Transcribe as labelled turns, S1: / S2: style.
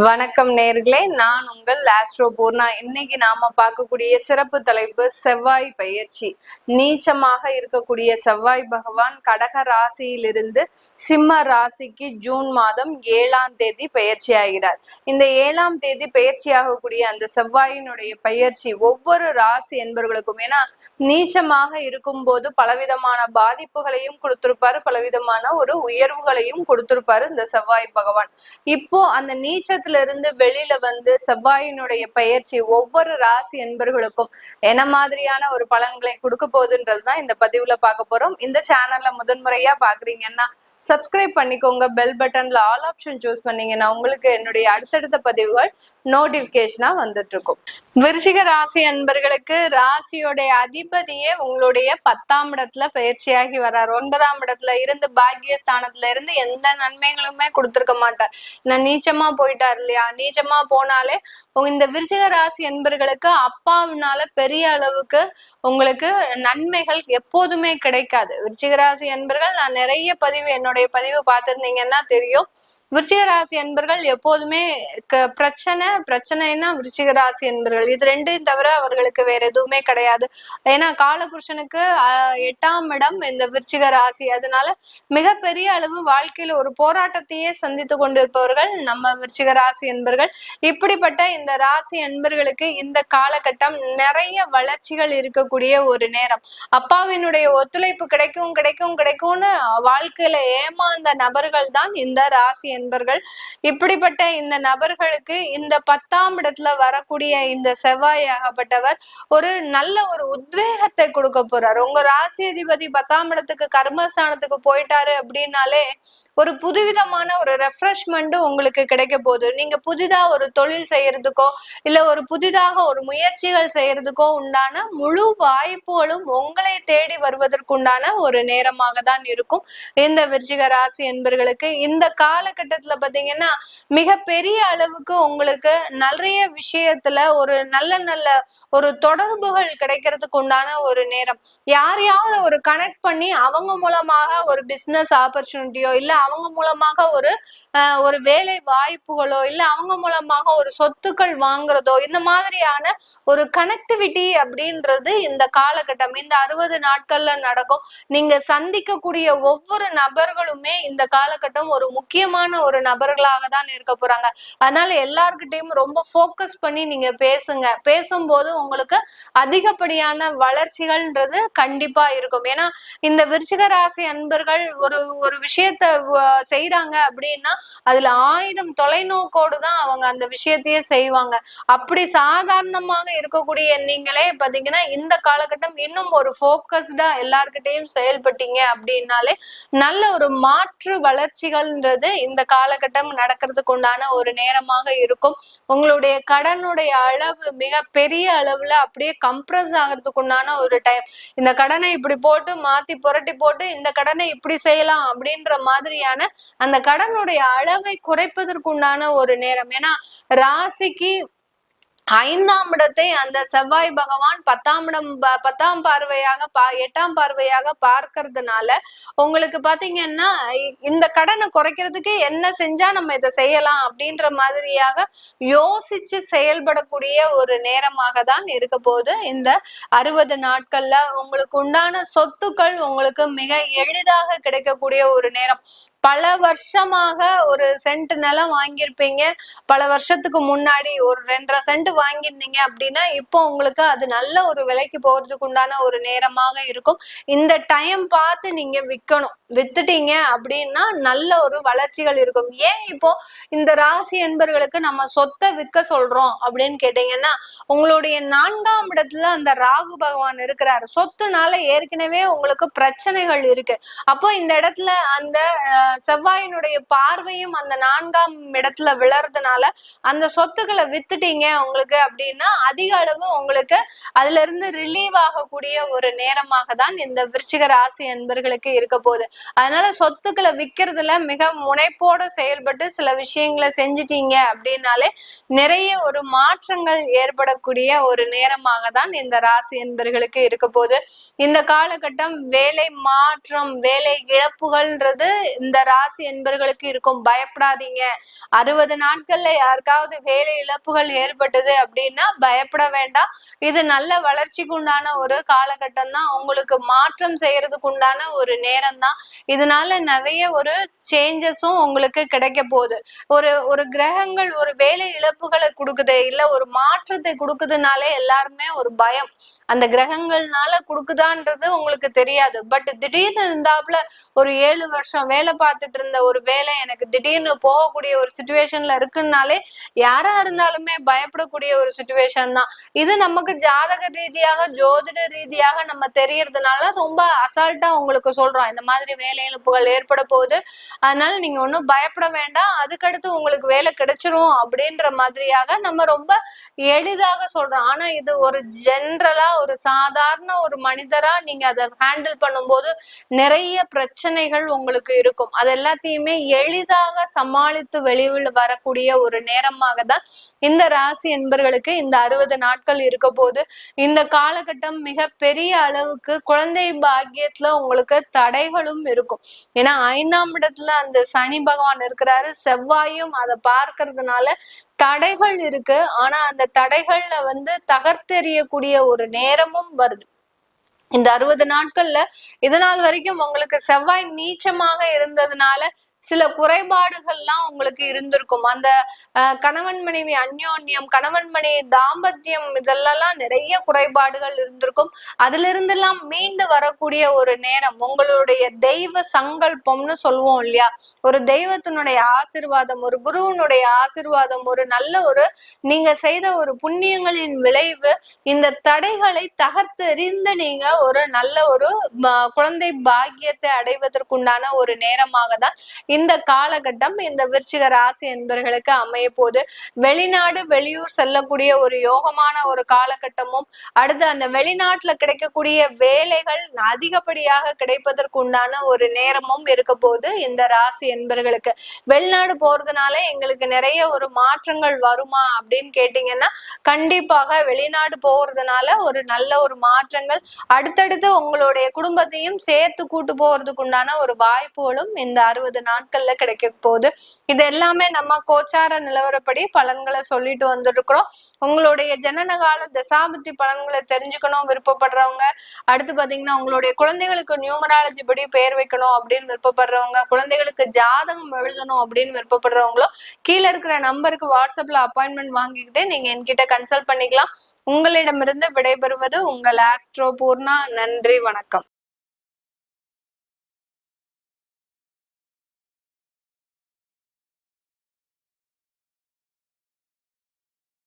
S1: வணக்கம் நேர்களே, நான் உங்கள் ஆஸ்ட்ரோ பூர்ணா. இன்னைக்கு நாம பார்க்கக்கூடிய சிறப்பு தலைப்பு செவ்வாய் பயிற்சி. நீச்சமாக இருக்கக்கூடிய செவ்வாய் பகவான் கடக ராசியிலிருந்து சிம்ம ராசிக்கு ஜூன் மாதம் 7ஆம் தேதி பயிற்சி ஆகிறார். இந்த 7ஆம் தேதி பயிற்சி ஆகக்கூடிய அந்த செவ்வாயினுடைய பயிற்சி ஒவ்வொரு ராசி என்பவர்களுக்கும், ஏன்னா நீச்சமாக இருக்கும் போது பலவிதமான பாதிப்புகளையும் கொடுத்திருப்பாரு, பலவிதமான ஒரு உயர்வுகளையும் கொடுத்திருப்பாரு இந்த செவ்வாய் பகவான். இப்போ அந்த நீச்ச இருந்து வெளியில வந்து செவ்வாயினுடைய பயிற்சி ஒவ்வொரு ராசி என்பர்களுக்கும் என்ன மாதிரியான ஒரு பலன்களை கொடுக்க போகுதுன்றதுதான் இந்த பதிவுல பார்க்க போறோம். இந்த சேனல்ல முதன்முறையா பாக்குறீங்கன்னா சப்ஸ்கிரைப் பண்ணிக்கோங்க. பெல் பட்டன்ல ஆல் ஆப்ஷன் சூஸ் பண்ணீங்கன்னா உங்களுக்கு என்னுடைய அடுத்தடுத்த பதிவுகள் நோட்டிபிகேஷனா வந்துட்டு இருக்கும். விருச்சிக ராசி அன்பர்களுக்கு ராசியோடைய அதிபதியே உங்களுடைய 10ஆம் இடத்துல பயிற்சியாகி வர்றார். 9ஆம் இடத்துல இருந்து பாக்கியஸ்தானத்துல இருந்து எந்த நன்மைகளுமே கொடுத்திருக்க மாட்டார். நான் நீச்சமா போயிட்டார் இல்லையா? நீச்சமா போனாலே இந்த விருச்சிக ராசி என்பர்களுக்கு அப்பாவினால பெரிய அளவுக்கு உங்களுக்கு நன்மைகள் எப்போதுமே கிடைக்காது. விருச்சிக ராசி என்பர்கள் நான் நிறைய என்னுடைய பதிவு பார்த்திருந்தீங்கன்னா தெரியும். விருச்சிக ராசி என்பர்கள் எப்போதுமே பிரச்சனைன்னா விருச்சிக ராசி என்பர்கள் இது ரெண்டையும் தவிர அவர்களுக்கு வேற எதுவுமே கிடையாது. ஏன்னா காலபுருஷனுக்கு 8ஆம் இடம் இந்த விருச்சிக ராசி. அதனால மிகப்பெரிய அளவு வாழ்க்கையில ஒரு போராட்டத்தையே சந்தித்து கொண்டிருப்பவர்கள் நம்ம விருச்சிக ராசி என்பர்கள். இப்படிப்பட்ட இந்த ராசி என்பர்களுக்கு இந்த காலகட்டம் நிறைய வளர்ச்சிகள் இருக்கக்கூடிய ஒரு நேரம். அப்பாவினுடைய ஒத்துழைப்பு கிடைக்கும் கிடைக்கும் கிடைக்கும்னு வாழ்க்கையில ஏமாந்த நபர்கள் தான் இந்த ராசி என்பர்கள். இப்படிப்பட்ட இந்த நபர்களுக்கு இந்த 10ஆம் இடத்துல வரக்கூடிய இந்த செவ்வாய் ஆகப்பட்டவர் ஒரு நல்ல ஒரு உத்வேகத்தை கொடுக்க போறாரு. உங்க ராசி அதிபதி 10ஆம் இடத்துக்கு கர்மஸ்தானத்துக்கு போயிட்டாரு அப்படின்னாலே ஒரு புதுவிதமான ஒரு ரெஃப்ரெஷ்மெண்ட் உங்களுக்கு கிடைக்க போகுது. நீங்க புதிதா ஒரு தொழில் செய்யறதுக்கோ இல்ல ஒரு புதிதாக ஒரு முயற்சிகள் செய்யறதுக்கோ உண்டான முழு வாய்ப்புகளும் உங்களை தேடி வருவதற்குண்டான ஒரு நேரமாக தான் இருக்கும் இந்த விருச்சிக ராசி என்பர்களுக்கு. இந்த காலகட்டத்துல பாத்தீங்கன்னா மிக பெரிய அளவுக்கு உங்களுக்கு நிறைய விஷயத்துல ஒரு நல்ல ஒரு தொடர்புகள் கிடைக்கிறதுக்கு உண்டான ஒரு நேரம். யாரையாவது ஒரு கனெக்ட் பண்ணி அவங்க மூலமாக ஒரு பிசினஸ் ஆப்பர்ச்சுனிட்டியோ இல்ல அவங்க மூலமாக ஒரு வேலை வாய்ப்புகளோ இல்ல அவங்க மூலமாக ஒரு சொத்துக்கள் வாங்குறதோ இந்த மாதிரியான ஒரு கனெக்டிவிட்டி அப்படின்றது இந்த காலகட்டம் இந்த 60 நாட்கள்ல நடக்கும். நீங்க சந்திக்கக்கூடிய ஒவ்வொரு நபர்களுமே இந்த காலகட்டம் ஒரு முக்கியமான ஒரு நபர்களாக தான் இருக்க போறாங்க. அதனால எல்லார்கிட்டையும் ரொம்ப போக்கஸ் பண்ணி நீங்க பேசுங்க. பேசும்போது உங்களுக்கு அதிகப்படியான வளர்ச்சிகள்ன்றது கண்டிப்பா இருக்கும். ஏன்னா இந்த விருச்சிக ராசி அன்பர்கள் ஒரு விஷயத்த செய்யறாங்க அப்படின்னா அதுல 1000 தொலைநோக்கோடு தான் அவங்க அந்த விஷயத்தையே செய்வாங்க. அப்படி சாதாரணமாக இருக்கக்கூடிய நீங்களே பாத்தீங்கன்னா இந்த காலகட்டம் இன்னும் ஒரு போக்கஸ்டா எல்லார்கிட்டையும் செயல்பட்டீங்க அப்படின்னாலே நல்ல ஒரு மாற்று வளர்ச்சிகள்ன்றது இந்த காலகட்டம் நடக்கிறதுக்கு உண்டான ஒரு நேரமாக இருக்கும். உங்களுடைய கடனுடைய அளவு மிக பெரிய அளவுல அப்படியே கம்ப்ரஸ் ஆகிறதுக்கு உண்டான ஒரு டைம். இந்த கடனை இப்படி போட்டு மாத்தி புரட்டி போட்டு இந்த கடனை இப்படி செய்யலாம் அப்படின்ற மாதிரியான அந்த கடனுடைய அளவை குறைப்பதற்கு உண்டான ஒரு நேரம். ஏன்னா ராசிக்கு 5ஆம் இடத்தை அந்த செவ்வாய் பகவான் 10ஆம் பார்வையாக 8ஆம் பார்வையாக பார்க்கறதுனால உங்களுக்கு பாத்தீங்கன்னா இந்த கடனை குறைக்கிறதுக்கு என்ன செஞ்சா நம்ம இதை செய்யலாம் அப்படின்ற மாதிரியாக யோசிச்சு செயல்படக்கூடிய ஒரு நேரமாக தான் இருக்க போது. இந்த 60 நாட்கள்ல உங்களுக்கு உண்டான சொத்துக்கள் உங்களுக்கு மிக எளிதாக கிடைக்கக்கூடிய ஒரு நேரம். பல வருஷமாக ஒரு சென்ட் நிலம் வாங்கியிருப்பீங்க. பல வருஷத்துக்கு முன்னாடி ஒரு 2.5 சென்ட் வாங்கியிருந்தீங்க அப்படின்னா இப்போ உங்களுக்கு அது நல்ல ஒரு விலைக்கு போறதுக்கு உண்டான ஒரு நேரமாக இருக்கும். இந்த டைம் பார்த்து நீங்க விற்கணும். வித்துட்டீங்க அப்படின்னா நல்ல ஒரு வளர்ச்சிகள் இருக்கும். ஏன் இப்போ இந்த ராசி என்பர்களுக்கு நம்ம சொத்தை விற்க சொல்றோம் அப்படின்னு கேட்டீங்கன்னா உங்களுடைய 4ஆம் இடத்துல அந்த ராகு பகவான் இருக்கிறாரு. சொத்துனால ஏற்கனவே உங்களுக்கு பிரச்சனைகள் இருக்கு. அப்போ இந்த இடத்துல அந்த செவ்வாயினுடைய பார்வையும் அந்த 4ஆம் இடத்துல விழறதுனால அந்த சொத்துக்களை வித்துட்டீங்க உங்களுக்கு அப்படின்னா அதிக அளவு உங்களுக்கு அதுல இருந்து ரிலீவ் ஆகக்கூடிய ஒரு நேரமாக தான் இந்த விருச்சிக ராசி என்பர்களுக்கு இருக்க போகுது. அதனால சொத்துக்களை விற்கிறதுல மிக முனைப்போட செயல்பட்டு சில விஷயங்களை செஞ்சிட்டீங்க அப்படின்னாலே நிறைய ஒரு மாற்றங்கள் ஏற்படக்கூடிய ஒரு நேரமாக தான் இந்த ராசி என்பர்களுக்கு இருக்க போகுது. இந்த காலகட்டம் வேலை மாற்றம் வேலை இழப்புகள்ன்றது இந்த ராசி என்பர்களுக்கு இருக்கும். பயப்படாதீங்க. 60 நாட்கள்ல யாருக்காவது வேலை இழப்புகள் ஏற்பட்டது அப்படின்னா பயப்பட வேண்டாம். இது நல்ல வளர்ச்சிக்கு உண்டான ஒரு காலகட்டம் தான். உங்களுக்கு மாற்றம் செய்யறதுக்கு உண்டான ஒரு நேரம் தான். இதனால நிறைய ஒரு சேஞ்சஸும் உங்களுக்கு கிடைக்க போகுது. ஒரு கிரகங்கள் ஒரு வேலை இழப்புகளை கொடுக்குது, இல்ல ஒரு மாற்றத்தை கொடுக்குதுனாலே எல்லாருமே ஒரு பயம். அந்த கிரகங்கள்னால கொடுக்குதான்றது உங்களுக்கு தெரியாது. பட் திடீர்னு இருந்தாப்புல ஒரு 7 வருஷம் வேலை பார்த்துட்டு இருந்த ஒரு வேலை எனக்கு திடீர்னு போகக்கூடிய ஒரு சுச்சுவேஷன்ல இருக்குன்னாலே யாரா இருந்தாலுமே பயப்படக்கூடிய ஒரு சுச்சுவேஷன் தான். இது நமக்கு ஜாதக ரீதியாக ஜோதிட ரீதியாக நம்ம தெரியறதுனால ரொம்ப அசால்ட்டா உங்களுக்கு சொல்றோம், இந்த மாதிரி வேலை இழப்புகள் ஏற்பட போகுது, அதனால நீங்க ஒன்னும் பயப்பட வேண்டாம், அதுக்கடுத்து உங்களுக்கு வேலை கிடைச்சிரும் அப்படின்ற மாதிரியாக நம்ம ரொம்ப எளிதாக சொல்றோம். ஆனா இது ஒரு ஜென்ரலா ஒரு சாதாரண ஒரு மனிதரா நீங்க அதை ஹேண்டில் பண்ணும்போது நிறைய பிரச்சனைகள் உங்களுக்கு இருக்கும். அது எல்லாத்தையுமே எளிதாக சமாளித்து வெளியில் வரக்கூடிய ஒரு நேரமாக தான் இந்த ராசி என்பர்களுக்கு இந்த 60 நாட்கள் இருக்க போது. இந்த காலகட்டம் மிக பெரிய அளவுக்கு குழந்தை பாக்கியத்துல உங்களுக்கு தடைகளும் இருக்கும். ஏன்னா 5ஆம் இடத்துல அந்த சனி பகவான் இருக்கிறாரு, செவ்வாயும் அதை பார்க்கறதுனால தடைகள் இருக்கு. ஆனா அந்த தடைகள்ல தகர்த்தெறியக்கூடிய ஒரு நேரமும் வருது. இந்த 60 நாட்கள்ல இதனால் வரைக்கும் உங்களுக்கு செவ்வாய் நீச்சமாக இருந்ததுனால சில குறைபாடுகள்லாம் உங்களுக்கு இருந்திருக்கும். அந்த கணவன் மனைவி அந்யோன்யம், கணவன் மனைவி தாம்பத்தியம், இதெல்லாம் நிறைய குறைபாடுகள் இருந்திருக்கும். அதுல இருந்தெல்லாம் மீண்டு வரக்கூடிய ஒரு நேரம். உங்களுடைய தெய்வ சங்கல்பம்னு சொல்லுவோம் இல்லையா, ஒரு தெய்வத்தினுடைய ஆசிர்வாதம், ஒரு குருவனுடைய ஆசிர்வாதம், ஒரு நல்ல ஒரு நீங்க செய்த ஒரு புண்ணியங்களின் விளைவு இந்த தடைகளை தகர்த்தெறிந்து நீங்க ஒரு நல்ல ஒரு குழந்தை பாக்கியத்தை அடைவதற்குண்டான ஒரு நேரமாக தான் இந்த காலகட்டம் இந்த விருச்சிக ராசி என்பவர்களுக்கு அமைய போது. வெளிநாடு வெளியூர் செல்லக்கூடிய ஒரு யோகமான ஒரு காலகட்டமும், அடுத்து அந்த வெளிநாட்டுல கிடைக்கக்கூடிய வேலைகள் அதிகப்படியாக கிடைப்பதற்கு உண்டான ஒரு நேரமும் இருக்க போது இந்த ராசி என்பவர்களுக்கு. வெளிநாடு போறதுனால எங்களுக்கு நிறைய ஒரு மாற்றங்கள் வருமா அப்படின்னு கேட்டீங்கன்னா கண்டிப்பாக வெளிநாடு போறதுனால ஒரு நல்ல ஒரு மாற்றங்கள், அடுத்தடுத்து உங்களுடைய குடும்பத்தையும் சேர்த்து கூட்டு போறதுக்கு உண்டான ஒரு வாய்ப்புகளும் இந்த 60 நாட்கள்ல கிடைக்க போகுது. இது எல்லாமே நம்ம கோச்சார நிலவரப்படி பலன்களை சொல்லிட்டு வந்துருக்கிறோம். உங்களுடைய ஜனன கால தசாபுத்தி பலன்களை தெரிஞ்சுக்கணும் விருப்பப்படுறவங்க, அடுத்து பாத்தீங்கன்னா உங்களுடைய குழந்தைகளுக்கு நியூமராலஜி படி பெயர் வைக்கணும் அப்படின்னு விருப்பப்படுறவங்க, குழந்தைகளுக்கு ஜாதகம் எழுதணும் அப்படின்னு விருப்பப்படுறவங்களோ கீழே இருக்கிற நம்பருக்கு வாட்ஸ்அப்ல அப்பாயின்மெண்ட் வாங்கிக்கிட்டு நீங்க என்கிட்ட கன்சல்ட் பண்ணிக்கலாம். உங்களிடமிருந்து விடைபெறுவது உங்கள் ஆஸ்ட்ரோ பூர்ணா. நன்றி, வணக்கம்.